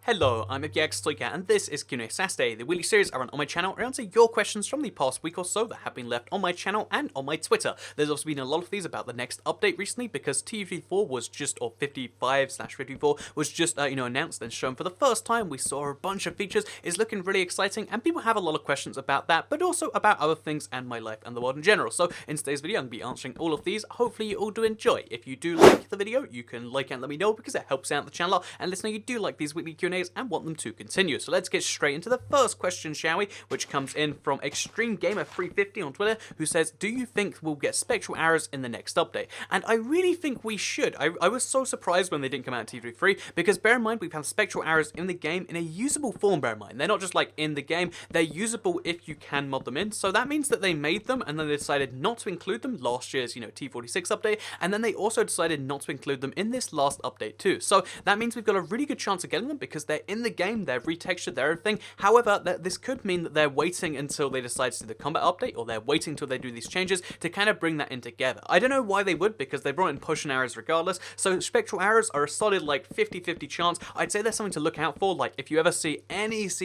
Hello, I'm Toycat, and this is Q&A Saturday, the weekly series I run on my channel where I answer your questions from the past week or so that have been left on my channel and on my Twitter. There's also been a lot of these about the next update recently because TU54 was just, or 55/54, was just, announced and shown for the first time. We saw a bunch of features, it's looking really exciting, and people have a lot of questions about that, but also about other things and my life and the world in general. So in today's video, I'm going to be answering all of these. Hopefully you all do enjoy. If you do like the video, you can like and let me know because it helps out the channel, and let us know you do like these weekly Q&As and want them to continue. So let's get straight into the first question, shall we? Which comes in from Extreme Gamer 350 on Twitter, who says, do you think we'll get spectral arrows in the next update? And I really think we should. I was so surprised when they didn't come out in TU3, because bear in mind, we've had spectral arrows in the game in a usable form, bear in mind. They're not just like in the game, they're usable if you can mod them in. So that means that they made them and then they decided not to include them last year's, T46 update, and then they also decided not to include them in this last update too. So that means we've got a really good chance of getting them because they're in the game, they're retextured, they're everything. However, this could mean that they're waiting until they decide to do the combat update, or they're waiting until they do these changes to kind of bring that in together. I don't know why they would, because they brought in potion arrows regardless, so spectral arrows are a solid like 50-50 chance. I'd say there's something to look out for. Like if you ever see any if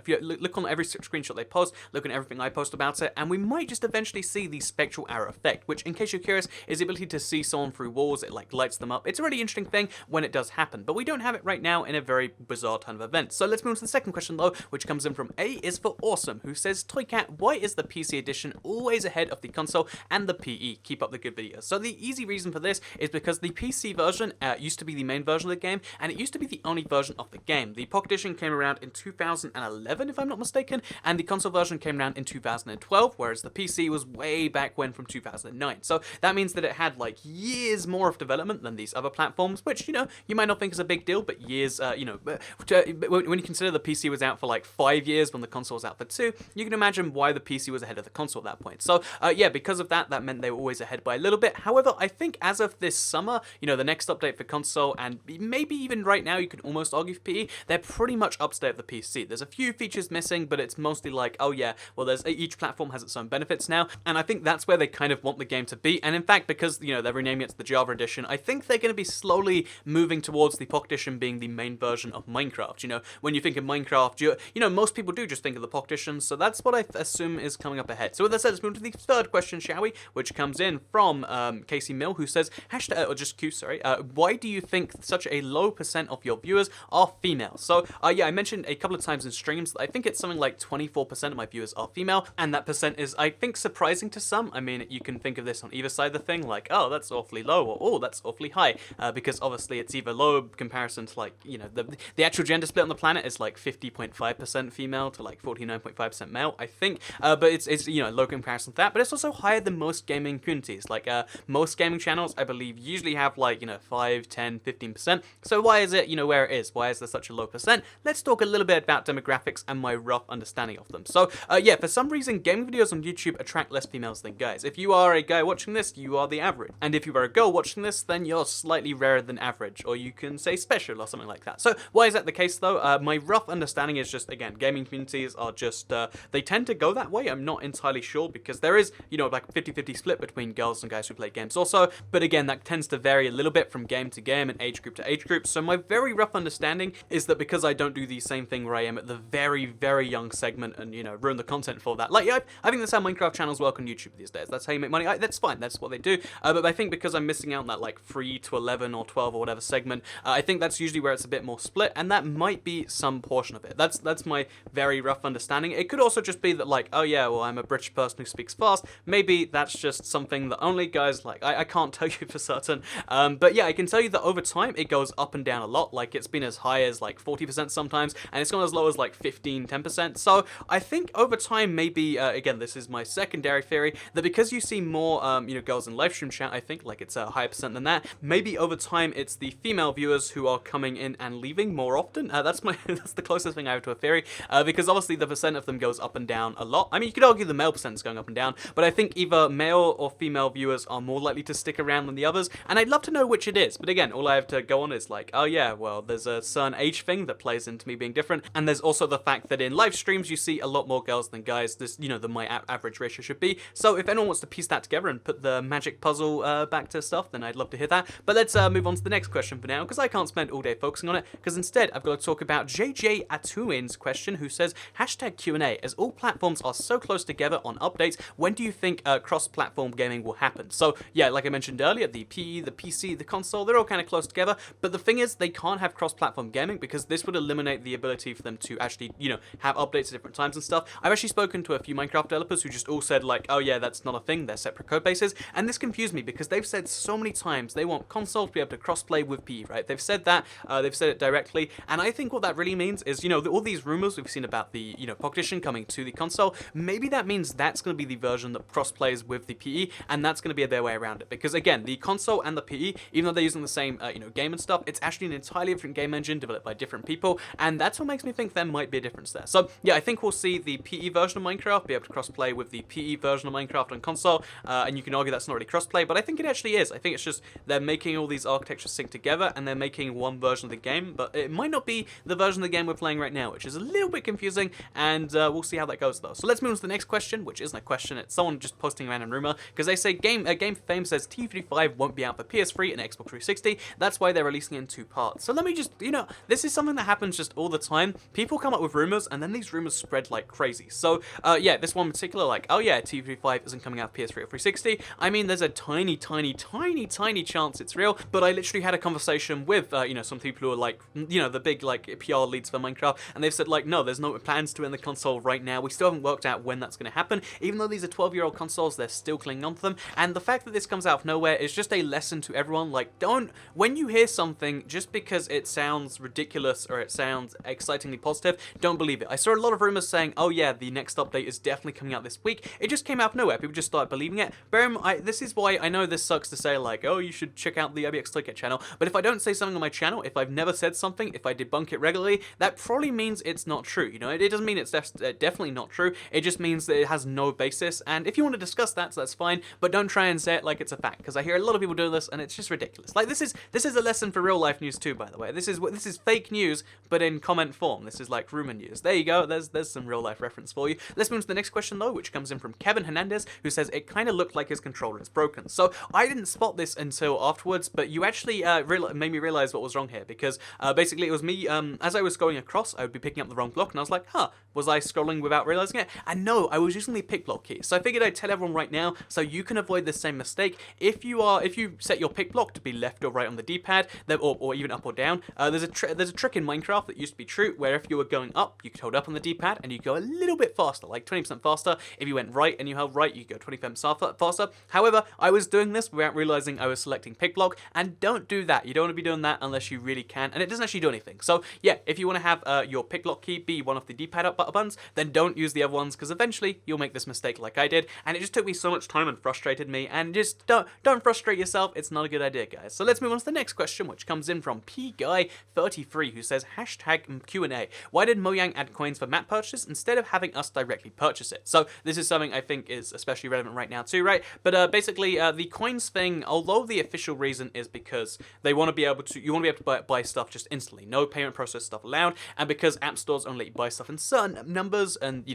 you look on every screenshot they post, look at everything I post about it, and we might just eventually see the spectral arrow effect, which in case you're curious is the ability to see someone through walls. It like lights them up. It's a really interesting thing when it does happen, but we don't have it right now in a very bizarre ton of events. So let's move on to the second question though, which comes in from A is for Awesome, who says, Toycat, why is the PC edition always ahead of the console and the PE? Keep up the good videos. So the easy reason for this is because the PC version used to be the main version of the game, and it used to be the only version of the game. The Pocket Edition came around in 2011, if I'm not mistaken, and the console version came around in 2012, whereas the PC was way back when, from 2009. So that means that it had like years more of development than these other platforms, which, you might not think is a big deal, but years, when you consider the PC was out for like 5 years when the console was out for 2, you can imagine why the PC was ahead of the console at that point. So yeah, because of that, that meant they were always ahead by a little bit. However, I think as of this summer, the next update for console, and maybe even right now, you can almost argue for PE, they're pretty much up to date with the PC. There's a few features missing, but it's mostly like, oh yeah, well, each platform has its own benefits now, and I think that's where they kind of want the game to be. And in fact, because they're renaming it to the Java Edition, I think they're going to be slowly moving towards the Pocket Edition being the main version of Minecraft. When you think of Minecraft, most people do just think of the Pocket Edition, so that's what I assume is coming up ahead. So with that said, let's move to the third question, shall we? Which comes in from Casey Mill, who says, why do you think such a low percent of your viewers are female? So yeah, I mentioned a couple of times in streams that I think it's something like 24% of my viewers are female, and that percent is, I think, surprising to some. I mean, you can think of this on either side of the thing, like, oh, that's awfully low, or oh, that's awfully high, because obviously it's either low in comparison to like, the actual gender split on the planet is like 50.5% female to like 49.5% male, I think, but it's low comparison to that, but it's also higher than most gaming communities. Like most gaming channels, I believe, usually have like 5, 10, 15%. So why is it where it is? Why is there such a low percent? Let's talk a little bit about demographics and my rough understanding of them. So yeah, for some reason, gaming videos on YouTube attract less females than guys. If you are a guy watching this, you are the average, and if you are a girl watching this, then you're slightly rarer than average, or you can say special or something like that. So why is that the case though? My rough understanding is just, again, gaming communities are just, they tend to go that way. I'm not entirely sure, because there is, like a 50-50 split between girls and guys who play games also, but again, that tends to vary a little bit from game to game and age group to age group. So my very rough understanding is that because I don't do the same thing where I am at the very, very young segment and, ruin the content for that. Like, yeah, I think that's how Minecraft channels work on YouTube these days. That's how you make money. That's fine. That's what they do. But I think because I'm missing out on that like 3 to 11 or 12 or whatever segment, I think that's usually where it's a bit more split, and that might be some portion of it. That's my very rough understanding. It could also just be that like, oh yeah, well, I'm a British person who speaks fast. Maybe that's just something that only guys like. I can't tell you for certain. But yeah, I can tell you that over time it goes up and down a lot. Like it's been as high as like 40% sometimes, and it's gone as low as like 15, 10%. So I think over time, maybe, again, this is my secondary theory, that because you see more, girls in live stream chat, I think, like it's a higher percent than that, maybe over time it's the female viewers who are coming in and leaving more often. That's the closest thing I have to a theory, because obviously the percent of them goes up and down a lot. I mean, you could argue the male percent is going up and down, but I think either male or female viewers are more likely to stick around than the others, and I'd love to know which it is. But again, all I have to go on is like, oh yeah, well, there's a certain age thing that plays into me being different, and there's also the fact that in live streams you see a lot more girls than guys. This, than my average ratio should be. So if anyone wants to piece that together and put the magic puzzle back to stuff, then I'd love to hear that. But let's move on to the next question for now, because I can't spend all day focusing on it, because instead instead, I've got to talk about JJ Atuin's question, who says, hashtag Q&A, as all platforms are so close together on updates, when do you think cross-platform gaming will happen? So yeah, like I mentioned earlier, the PE, the PC, the console, they're all kind of close together, but the thing is, they can't have cross-platform gaming because this would eliminate the ability for them to actually, have updates at different times and stuff. I've actually spoken to a few Minecraft developers who just all said like, oh yeah, that's not a thing, they're separate code bases, and this confused me because they've said so many times they want consoles to be able to cross-play with PE, right? They've said that, they've said it directly, and I think what that really means is, all these rumors we've seen about the, Pocket Edition coming to the console, maybe that means that's going to be the version that cross-plays with the PE, and that's going to be their way around it, because again, the console and the PE, even though they're using the same, game and stuff, it's actually an entirely different game engine developed by different people, and that's what makes me think there might be a difference there. So yeah, I think we'll see the PE version of Minecraft be able to cross-play with the PE version of Minecraft on console, and you can argue that's not really cross-play, but I think it actually is. I think it's just they're making all these architectures sync together, and they're making one version of the game, but it might not be the version of the game we're playing right now, which is a little bit confusing, and we'll see how that goes though. So let's move on to the next question, which isn't a question, it's someone just posting a random rumor, because they say Game for Fame says T55 won't be out for PS3 and Xbox 360, that's why they're releasing it in 2 parts. So let me just, this is something that happens just all the time. People come up with rumors, and then these rumors spread like crazy. So yeah, this one in particular, like, oh yeah, T55 isn't coming out for PS3 or 360. I mean, there's a tiny chance it's real, but I literally had a conversation with, some people who are like, the big, like, PR leads for Minecraft, and they've said, like, no, there's no plans to in the console right now. We still haven't worked out when that's going to happen. Even though these are 12-year-old consoles, they're still clinging on to them, and the fact that this comes out of nowhere is just a lesson to everyone. Like, when you hear something, just because it sounds ridiculous or it sounds excitingly positive, don't believe it. I saw a lot of rumors saying, oh yeah, the next update is definitely coming out this week. It just came out of nowhere. People just started believing it. This is why I know this sucks to say, like, oh, you should check out the IBX Toycat channel, but if I don't say something on my channel, if I've never said something, if I debunk it regularly, that probably means it's not true. It doesn't mean it's definitely not true. It just means that it has no basis, and if you want to discuss that, so that's fine, but don't try and say it like it's a fact, because I hear a lot of people do this, and it's just ridiculous. Like, this is a lesson for real life news too, by the way. This is fake news, but in comment form. This is like rumor news. There you go. There's some real life reference for you. Let's move on to the next question though, which comes in from Kevin Hernandez, who says it kind of looked like his controller is broken. So I didn't spot this until afterwards, but you actually made me realize what was wrong here, because basically it was me, as I was going across, I would be picking up the wrong block, and I was like, huh, was I scrolling without realizing it? And no, I was using the pick block key. So I figured I'd tell everyone right now, so you can avoid the same mistake. If you set your pick block to be left or right on the D-pad, or even up or down, there's a trick in Minecraft that used to be true, where if you were going up, you could hold up on the D-pad, and you go a little bit faster, like 20% faster. If you went right and you held right, you go 20% faster. However, I was doing this without realizing I was selecting pick block, and don't do that. You don't want to be doing that unless you really can, and it doesn't actually do anything. So yeah, if you want to have your pick block key be one of the D-pad up buttons, then don't use the other ones, because eventually you'll make this mistake like I did, and it just took me so much time and frustrated me, and just don't frustrate yourself. It's not a good idea, guys. So let's move on to the next question, which comes in from PGuy33, who says, hashtag Q&A. Why did Mojang add coins for map purchases instead of having us directly purchase it? So this is something I think is especially relevant right now too, right? But basically, the coins thing, although the official reason is because they want to be able to, you want to be able to buy stuff just instantly, no payment process stuff allowed, and because app stores only let you buy stuff in certain numbers, and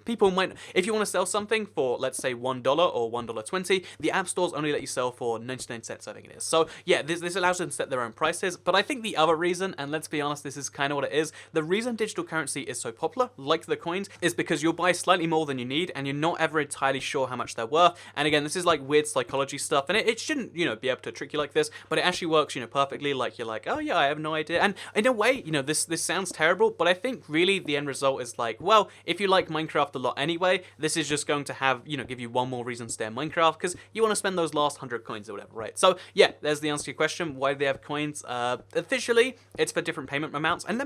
people might, if you want to sell something for, let's say, $1 or $1.20, the app stores only let you sell for 99 cents, I think it is. So yeah, this allows them to set their own prices, but I think the other reason, and let's be honest, this is kind of what it is, the reason digital currency is so popular, like the coins, is because you'll buy slightly more than you need, and you're not ever entirely sure how much they're worth. And again, this is like weird psychology stuff, and it shouldn't, be able to trick you like this, but it actually works, perfectly. Like, you're like, oh yeah, I have no idea. And in a way, this sounds terrible, but I think really the end result is like, well, if you like Minecraft a lot anyway, this is just going to have, give you one more reason to stay in Minecraft, because you want to spend those last 100 coins or whatever, right? So yeah, there's the answer to your question. Why do they have coins? Officially, it's for different payment amounts, and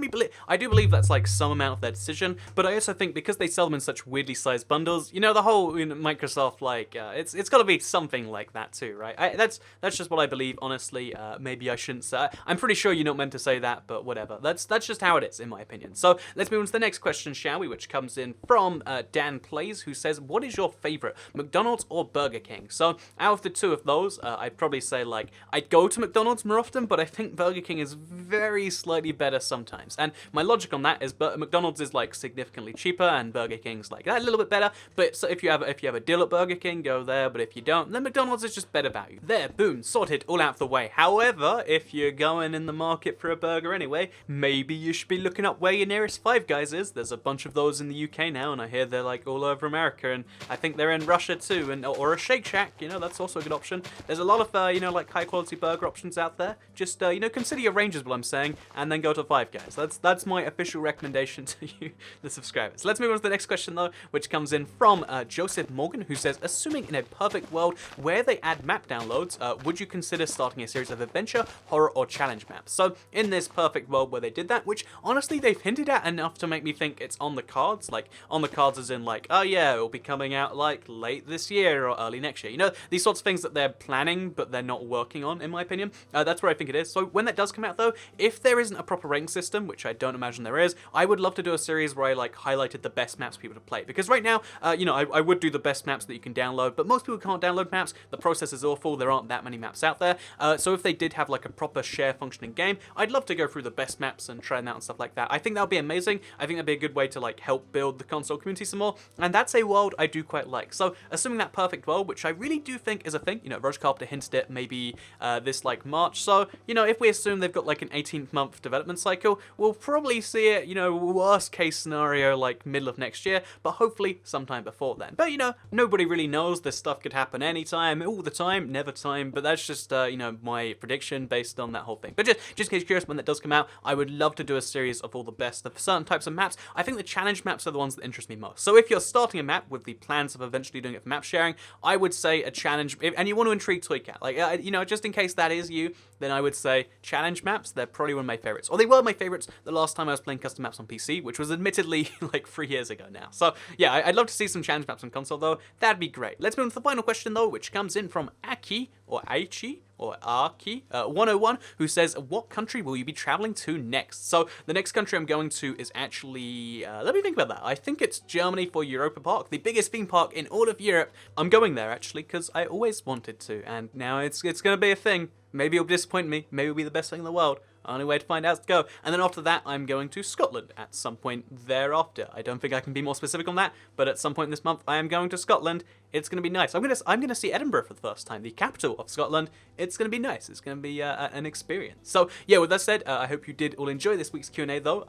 I do believe that's like some amount of their decision, but I also think because they sell them in such weirdly sized bundles, the whole Microsoft, like, it's got to be something like that too, right? That's just what I believe, honestly. Maybe I shouldn't say. I'm pretty sure you're not meant to say that, but whatever. That's just how it is, in my opinion. So let's move on to the next question, shall we? Which comes in from Dan Plays, who says, "What is your favorite, McDonald's or Burger King?" So out of the two of those, I'd probably say like I'd go to McDonald's more often, but I think Burger King is very slightly better sometimes. And my logic on that is, but McDonald's is like significantly cheaper, and Burger King's like that a little bit better. But so if you have a deal at Burger King, go there. But if you don't, then McDonald's is just better value. There, boom, sorted, all out of the way. However, if you're going in the market for a burger anyway, way, maybe you should be looking up where your nearest Five Guys is. There's a bunch of those in the UK now, and I hear they're like all over America, and I think they're in Russia too, and or a Shake Shack, you know, that's also a good option. There's a lot of, you know, like high quality burger options out there. Just, you know, consider your ranges, what I'm saying, and then go to Five Guys. That's my official recommendation to you, the subscribers. Let's move on to the next question though, which comes in from Joseph Morgan, who says, assuming in a perfect world where they add map downloads, would you consider starting a series of adventure, horror, or challenge maps? So in this perfect world where they did that, which honestly they've hinted at enough to make me think it's on the cards, like on the cards as in like, oh yeah, it'll be coming out like late this year or early next year. You know, these sorts of things that they're planning but they're not working on, in my opinion. That's where I think it is. So when that does come out though, if there isn't a proper rating system, which I don't imagine there is, I would love to do a series where I like highlighted the best maps for people to play. Because right now, you know, I would do the best maps that you can download, but most people can't download maps. The process is awful. There aren't that many maps out there. So if they did have like a proper share functioning game, I'd love to go through the best maps and try them out and stuff like that. I think that would be amazing. I think that'd be a good way to like help build the console community some more. And that's a world I do quite like. So assuming that perfect world, which I really do think is a thing, you know, Roach Carpenter hinted it maybe this like March. So, you know, if we assume they've got like an 18-month development cycle, we'll probably see it, you know, worst case scenario like middle of next year, but hopefully sometime before then. But, you know, nobody really knows. This stuff could happen anytime, all the time, never time. But that's just, you know, my prediction based on that whole thing. But just in case you're curious, when that does come out, I would love to do a series of all the best of certain types of maps. I think the challenge maps are the ones that interest me most. So if you're starting a map with the plans of eventually doing it for map sharing, I would say a challenge, and you want to intrigue Toycat, like, you know, just in case that is you, then I would say challenge maps, they're probably one of my favorites. Or they were my favorites the last time I was playing custom maps on PC, which was admittedly like 3 years ago now. So yeah, I'd love to see some challenge maps on console though. That'd be great. Let's move on to the final question though, which comes in from Aki, or Aichi, or Arki, 101, who says, what country will you be traveling to next? So the next country I'm going to is actually, let me think about that. I think it's Germany for Europa Park, the biggest theme park in all of Europe. I'm going there actually because I always wanted to, and now it's going to be a thing. Maybe it'll disappoint me. Maybe it'll be the best thing in the world. Only way to find out is to go. And then after that, I'm going to Scotland at some point thereafter. I don't think I can be more specific on that, but at some point this month, I am going to Scotland. It's going to be nice. I'm going to see Edinburgh for the first time, the capital of Scotland. It's going to be nice. It's going to be an experience. So yeah, with that said, I hope you did all enjoy this week's Q&A though,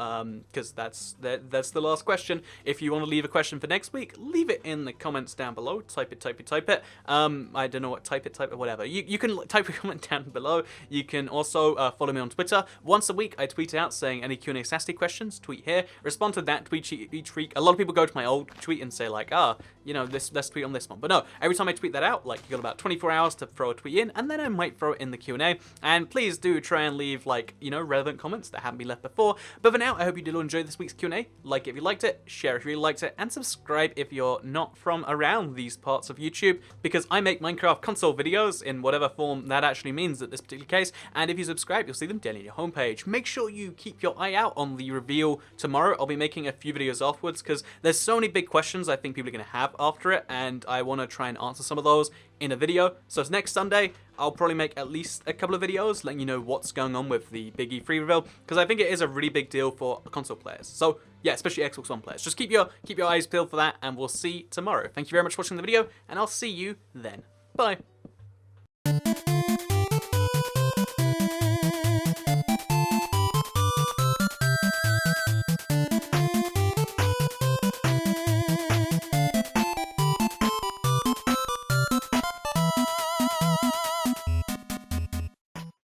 because that's the last question. If you want to leave a question for next week, leave it in the comments down below. Type it. I don't know what type it, whatever. You can type a comment down below. You can also follow me on Twitter. Once a week, I tweet out saying any Q&A Sassy questions, tweet here. Respond to that tweet each week. A lot of people go to my old tweet and say like, you know, let's tweet on this one. But no, every time I tweet that out, like, you got about 24 hours to throw a tweet in, and then I might throw it in the Q&A. And please do try and leave, like, you know, relevant comments that haven't been left before. But for now, I hope you did all enjoy this week's Q&A. Like it if you liked it, share if you really liked it, and subscribe if you're not from around these parts of YouTube, because I make Minecraft console videos in whatever form that actually means at this particular case. And if you subscribe, you'll see them daily on your homepage. Make sure you keep your eye out on the reveal tomorrow. I'll be making a few videos afterwards, because there's so many big questions I think people are going to have after it, and I want to try and answer some of those in a video. So it's next Sunday, I'll probably make at least a couple of videos letting you know what's going on with the big E3 reveal, because I think it is a really big deal for console players. So yeah, especially Xbox One players. Just keep your eyes peeled for that, and we'll see tomorrow. Thank you very much for watching the video, and I'll see you then. Bye.